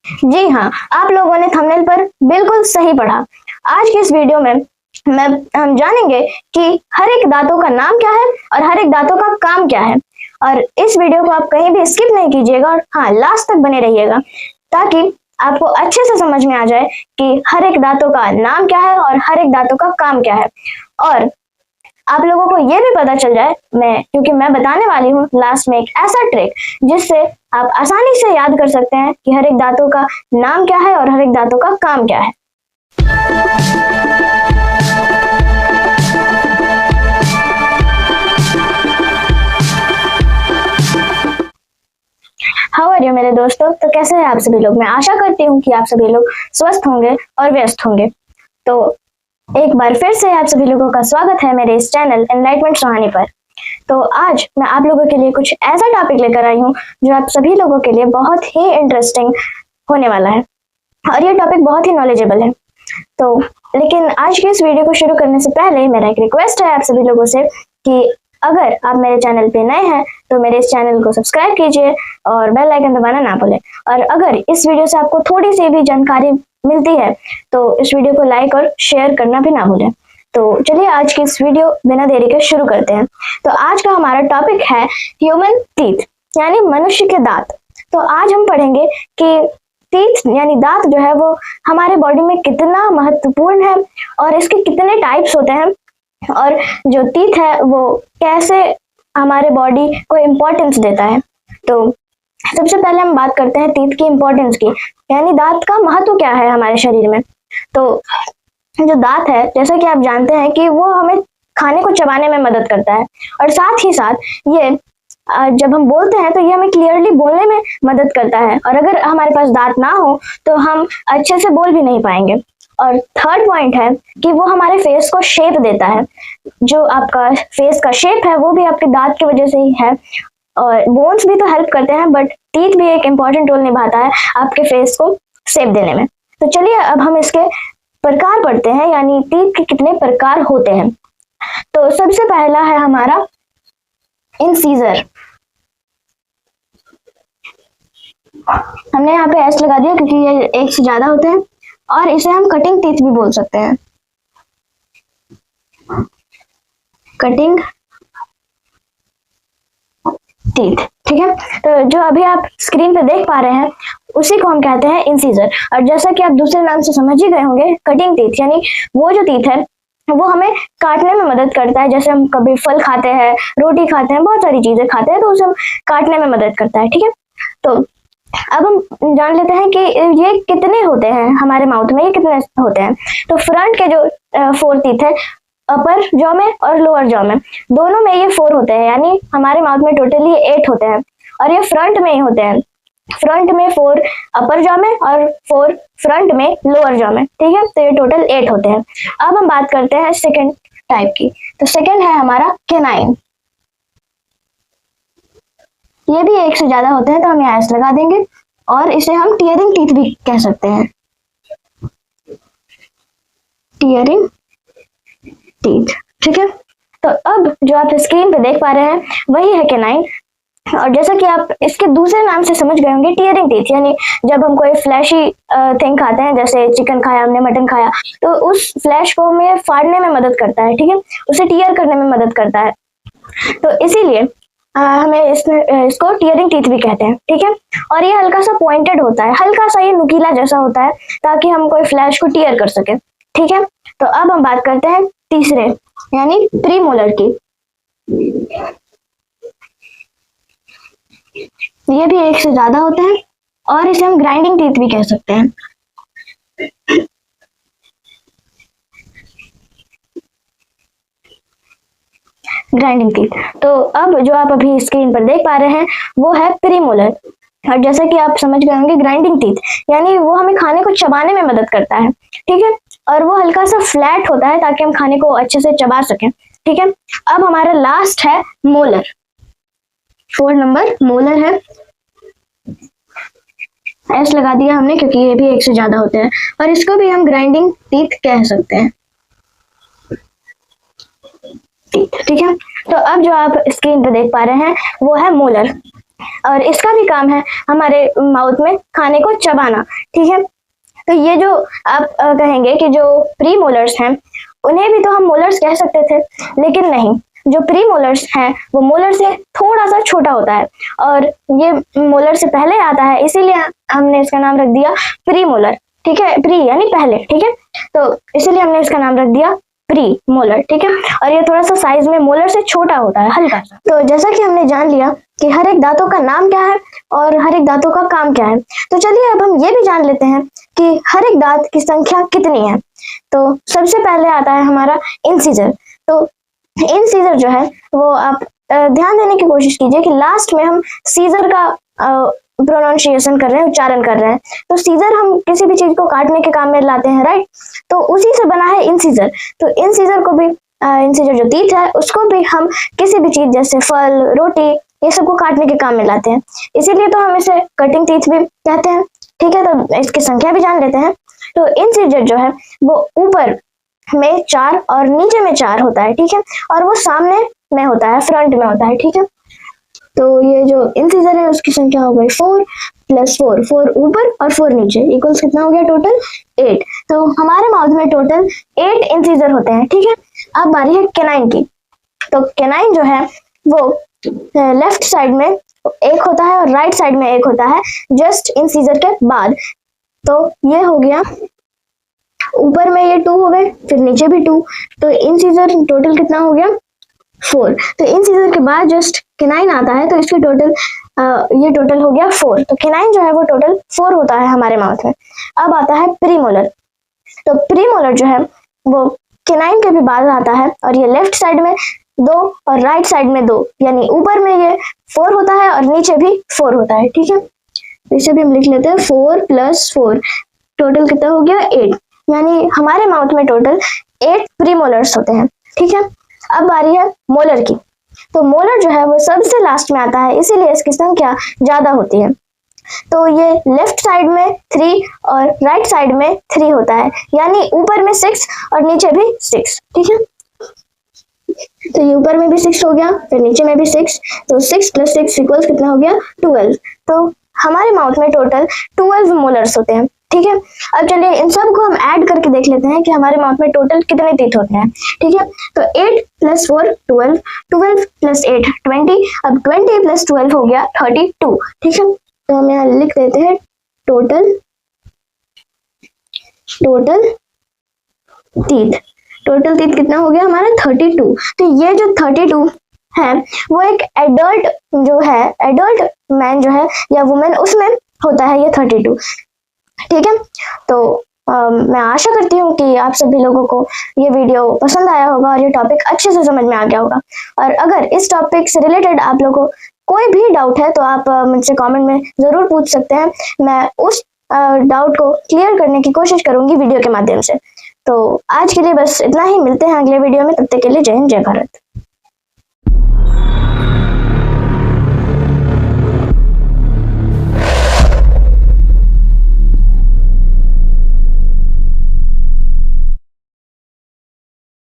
जी हाँ, आप लोगों ने थंबनेल पर बिल्कुल सही पढ़ा। आज की इस वीडियो में हम जानेंगे कि हर एक दांतों का नाम क्या है और हर एक दांतों का काम क्या है। और इस वीडियो को आप कहीं भी स्किप नहीं कीजिएगा और हाँ, लास्ट तक बने रहिएगा ताकि आपको अच्छे से समझ में आ जाए कि हर एक दांतों का नाम क्या है और हर एक दांतों का काम क्या है। और आप लोगों को ये भी पता चल जाए क्योंकि मैं बताने वाली हूँ लास्ट में एक ऐसा ट्रिक जिससे आप आसानी से याद कर सकते हैं कि हर एक दांतों का नाम क्या है और हर एक दांतों का काम क्या है। हाउ आर यू मेरे दोस्तों, तो कैसे हैं आप सभी लोग। मैं आशा करती हूँ कि आप सभी लोग स्वस्थ होंगे और व्यस्त होंगे। तो एक बार फिर से आप सभी लोगों का स्वागत है मेरे इस चैनल एनलाइटमेंट सुहानी पर। तो आज मैं आप लोगों के लिए कुछ ऐसा टॉपिक लेकर आई हूँ जो आप सभी लोगों के लिए बहुत ही इंटरेस्टिंग होने वाला है और ये टॉपिक बहुत ही नॉलेजेबल है। तो लेकिन आज की इस वीडियो को शुरू करने से पहले मेरा एक रिक्वेस्ट है आप सभी लोगों से कि अगर आप मेरे चैनल पे नए हैं तो मेरे इस चैनल को सब्सक्राइब कीजिए और बेल आइकन दबाना ना भूलें। और अगर इस वीडियो से आपको थोड़ी सी भी जानकारी मिलती है तो इस वीडियो को लाइक और शेयर करना भी ना भूलें। तो चलिए आज की इस वीडियो बिना देरी के शुरू करते हैं। तो आज का हमारा टॉपिक है ह्यूमन टीथ यानी मनुष्य के दांत। तो आज हम पढ़ेंगे कि टीथ यानी दांत जो है वो हमारे बॉडी में कितना महत्वपूर्ण है और इसके कितने टाइप्स होते हैं और जो टीथ है वो कैसे हमारे बॉडी को इम्पोर्टेंस देता है। तो सबसे पहले हम बात करते हैं टीथ की इम्पोर्टेंस की, यानी दांत का महत्व क्या है हमारे शरीर में। तो जो दांत है जैसा कि आप जानते हैं कि वो हमें खाने को चबाने में मदद करता है और साथ ही साथ ये जब हम बोलते हैं तो ये हमें क्लियरली बोलने में मदद करता है और अगर हमारे पास दांत ना हो तो हम अच्छे से बोल भी नहीं पाएंगे। और थर्ड पॉइंट है कि वो हमारे फेस को शेप देता है। जो आपका फेस का शेप है वो भी आपके दांत की वजह से ही है और बोन्स भी तो हेल्प करते हैं बट टीथ भी एक इम्पॉर्टेंट रोल निभाता है आपके फेस को शेप देने में। तो चलिए अब हम इसके प्रकार पढ़ते हैं, यानी टीथ के कितने प्रकार होते हैं। तो सबसे पहला है हमारा इंसीजर। हमने यहाँ पे एस लगा दिया क्योंकि ये एक से ज्यादा होते हैं और इसे हम कटिंग टीथ भी बोल सकते हैं। कटिंग टीथ, ठीक है। तो जो अभी आप स्क्रीन पे देख पा रहे हैं उसी को हम कहते हैं इंसीजर। और जैसा कि आप दूसरे नाम से समझ ही गए होंगे, कटिंग टीथ यानी वो जो टीथ है वो हमें काटने में मदद करता है। जैसे हम कभी फल खाते हैं, रोटी खाते हैं, बहुत सारी चीजें खाते हैं तो उसे हम काटने में मदद करता है, ठीक है। तो अब हम जान लेते हैं कि ये कितने होते हैं हमारे माउथ में, ये कितने होते हैं। तो फ्रंट के जो 4 टीथ है, अपर जॉ में और लोअर जॉ में, दोनों में ये 4 होते हैं, यानी हमारे माउथ में टोटली 8 होते हैं और ये फ्रंट में ही होते हैं। फ्रंट में 4 अपर जॉ में और 4 फ्रंट में लोअर जॉ में, ठीक है। तो ये टोटल 8 होते हैं। अब हम बात करते हैं सेकेंड टाइप की। तो सेकेंड है हमारा कैनाइन। ये भी 1 से ज्यादा होते हैं तो हम यहाँ एस लगा देंगे और इसे हम टीयरिंग टीथ भी कह सकते हैं। टीयरिंग टीथ, ठीक है। तो अब जो आप स्क्रीन पे देख पा रहे हैं वही है कैनाइन। और जैसा कि आप इसके दूसरे नाम से समझ गए होंगे, टीयरिंग टीथ यानी जब हम कोई फ्लैशी थिंग खाते हैं, जैसे चिकन खाया हमने, मटन खाया, तो उस फ्लैश को हमें फाड़ने में मदद करता है, ठीक है, उसे टीयर करने में मदद करता है। तो इसीलिए हमें इसको टीयरिंग टीथ भी कहते हैं, ठीक है। और ये हल्का सा पॉइंटेड होता है, हल्का सा ये नुकीला जैसा होता है ताकि हम कोई फ्लैश को टीयर कर सके, ठीक है। तो अब हम बात करते हैं तीसरे यानी प्रीमोलर की। ये भी 1 से ज्यादा होते हैं और इसे हम ग्राइंडिंग टीथ भी कह सकते हैं। Grinding teeth. तो अब जो आप अभी स्क्रीन पर देख पा रहे हैं वो है प्रीमोलर। और जैसा कि आप समझ गए होंगे, ग्राइंडिंग टीथ यानी वो हमें खाने को चबाने में मदद करता है, ठीक है। और वो हल्का सा फ्लैट होता है ताकि हम खाने को अच्छे से चबा सकें, ठीक है। अब हमारा लास्ट है मोलर। 4 नंबर मोलर है, एस लगा दिया हमने क्योंकि ये भी 1 से ज्यादा होते हैं और इसको भी हम ग्राइंडिंग टीथ कह सकते हैं, ठीक है। तो अब जो आप स्क्रीन पे देख पा रहे हैं वो है मोलर। और इसका भी काम है हमारे माउथ में खाने को चबाना, ठीक है। तो ये जो आप कहेंगे कि जो प्री मोलर्स हैं उन्हें भी तो हम मोलर्स कह सकते थे, लेकिन नहीं, जो प्री मोलर्स हैं वो मोलर से थोड़ा सा छोटा होता है और ये मोलर से पहले आता है, इसीलिए हमने इसका नाम रख दिया प्री मोलर, ठीक है। प्री यानी पहले, ठीक है, तो इसीलिए हमने इसका नाम रख दिया प्री मोलर, ठीक है। और ये थोड़ा सा साइज में मोलर से छोटा होता है, हल्का सा। तो जैसा कि हमने जान लिया कि हर एक दांतों का नाम क्या है और हर एक दांतों का काम क्या है, तो चलिए अब हम ये भी जान लेते हैं कि हर एक दांत की संख्या कितनी है। तो सबसे पहले आता है हमारा इंसीजर। तो इंसीजर जो है वो आप ध्यान देने की कोशिश कीजिए कि लास्ट में हम सीजर का प्रोनाउंसिएशन कर रहे हैं, उच्चारण कर रहे हैं। तो सीजर हम किसी भी चीज को काटने के काम में लाते हैं, राइट। तो उसी से बना है इंसीजर। तो इंसीजर को भी इंसीजर जो टीथ है उसको भी हम किसी भी चीज जैसे फल, रोटी, ये सब को काटने के काम में लाते हैं, इसीलिए तो हम इसे कटिंग टीथ भी कहते हैं, ठीक है। तो इसकी संख्या भी जान लेते हैं। तो इंसीजर जो है वो ऊपर में 4 और नीचे में 4 होता है, ठीक है, और वो सामने में होता है, फ्रंट में होता है, ठीक है। तो ये जो इंसीजर है उसकी संख्या हो गई 4 + 4, 4 ऊपर और 4 नीचे, इक्वल्स कितना हो गया टोटल 8। तो हमारे माउथ में टोटल 8 इंसीजर होते हैं, ठीक है। अब बारी है कैनाइन की। तो कैनाइन जो है वो लेफ्ट साइड में एक होता है और राइट साइड में एक होता है, जस्ट इंसीजर के बाद। तो ये हो गया, ऊपर में ये 2 हो गए, फिर नीचे भी 2, तो इंसीजर टोटल कितना हो गया 4। तो इंसीजर के बाद जस्ट कैनाइन आता है, तो इसके टोटल ये टोटल हो गया 4। तो कैनाइन जो है वो टोटल 4 होता है हमारे माउथ में। अब आता है प्रीमोलर। तो प्रीमोलर जो है वो कैनाइन के भी बाद आता है और ये लेफ्ट साइड में 2 और राइट साइड में 2, यानी ऊपर में ये 4 होता है और नीचे भी 4 होता है, ठीक है। इसे भी हम लिख लेते हैं 4 + 4, टोटल कितना हो गया 8, यानी हमारे माउथ में टोटल 8 प्रीमोलर्स होते हैं, ठीक है। अब बारी है मोलर की। तो मोलर जो है वो सबसे लास्ट में आता है, इसीलिए इसकी संख्या ज्यादा होती है। तो ये लेफ्ट साइड में 3 और राइट साइड में 3 होता है, यानी ऊपर में 6 और नीचे भी 6, ठीक है। तो ये ऊपर में भी 6 हो गया, फिर नीचे में भी 6, तो 6 + 6 इक्वल्स कितना हो गया 12। तो हमारे माउथ में टोटल 12 मोलर्स होते हैं, ठीक है। अब चलिए इन सब को हम ऐड करके देख लेते हैं कि हमारे माउथ में टोटल कितने टीथ होते हैं, ठीक है। तो 8 + 4 12, 12 + 8 20, अब 20 + 12 हो गया 32, ठीक है। तो हम यहाँ लिख देते हैं टोटल टीथ। टोटल टीथ कितना हो गया हमारा 32। तो ये जो 32 है वो एक एडल्ट जो है, एडल्ट मैन जो है या वुमेन, उसमें होता है ये 32, ठीक है। तो मैं आशा करती हूँ कि आप सभी लोगों को ये वीडियो पसंद आया होगा और ये टॉपिक अच्छे से समझ में आ गया होगा। और अगर इस टॉपिक से रिलेटेड आप लोगों को कोई भी डाउट है तो आप मुझसे कमेंट में ज़रूर पूछ सकते हैं, मैं उस डाउट को क्लियर करने की कोशिश करूँगी वीडियो के माध्यम से। तो आज के लिए बस इतना ही, मिलते हैं अगले वीडियो में, तब तक के लिए जय हिंद, जय भारत।